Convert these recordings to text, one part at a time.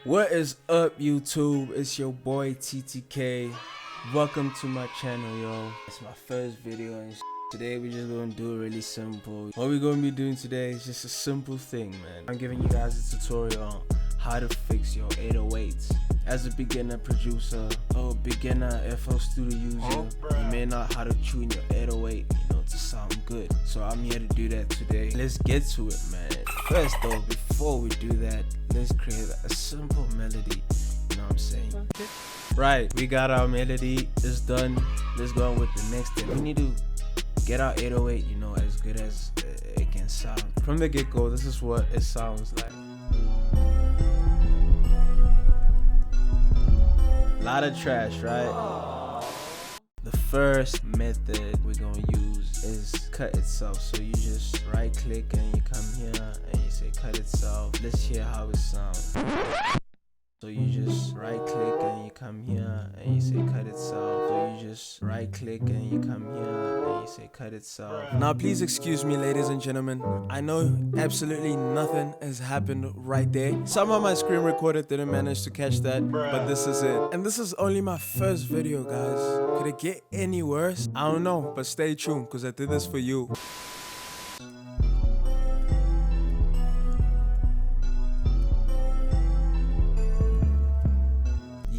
What is up, YouTube? It's your boy TTK. Welcome to my channel, yo. It's my first video and today we're just gonna do it really simple. What we're gonna be doing today is just a simple thing, man. I'm giving you guys a tutorial on how to fix your 808s. As a beginner producer or beginner FL Studio user, you may not know how to tune your 808, to sound good. So I'm here to do that today. Let's get to it, man. First though, before we do that, let's create a simple melody. You know what I'm saying? Okay. Right, we got our melody. It's done. Let's go on with the next step. We need to get our 808, as good as it can sound. From the get-go, this is what it sounds like. Lot of trash, right? The first method we're gonna use is cut itself. So you just right click and you come here and you say cut itself. Let's hear how it sounds. So you just right click and you come here and you say cut itself. So you just right click and you come here and you say cut itself. Now please excuse me, ladies and gentlemen. I know absolutely nothing has happened right there. Somehow my screen recorder didn't manage to catch that, but this is it. And this is only my first video, guys. Could it get any worse? I don't know, but stay tuned because I did this for you.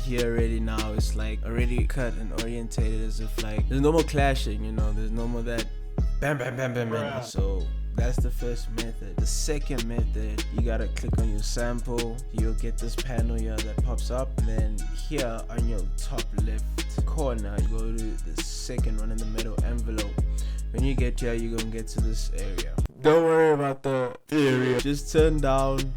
Here already now, it's like already cut and orientated as if like there's no more clashing, there's no more that bam bam bam bam bam. So that's the first method. The second method, you gotta click on your sample. You'll get this panel here that pops up, and then here on your top left corner you go to the second one in the middle envelope. When you get here, you're gonna get to this area. Don't worry about the area, just turn down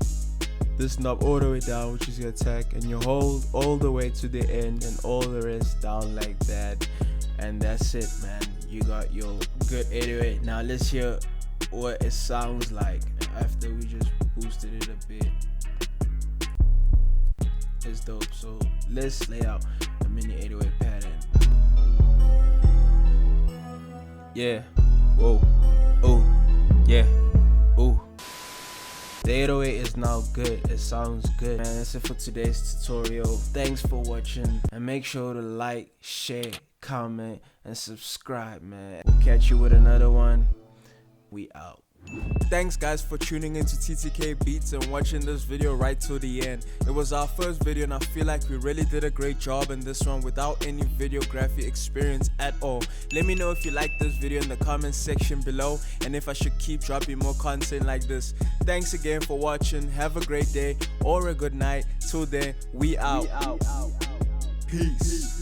this knob all the way down, which is your attack, and you hold all the way to the end and all the rest down like that, and that's it, man. You got your good 808. Now let's hear what it sounds like after we just boosted it a bit. It's dope. So let's lay out a mini 808 pattern. Yeah. Whoa. Oh. Yeah. Ooh. The 808 is now good. It sounds good, man. That's it for today's tutorial. Thanks for watching, and make sure to like, share, comment, and subscribe, man. We'll catch you with another one. We out. Thanks guys for tuning into TTK Beats and watching this video right to the end. It was our first video and I feel like we really did a great job in this one without any videography experience at all. Let me know if you like this video in the comment section below and if I should keep dropping more content like this. Thanks again for watching. Have a great day or a good night. Till then, we out. Peace.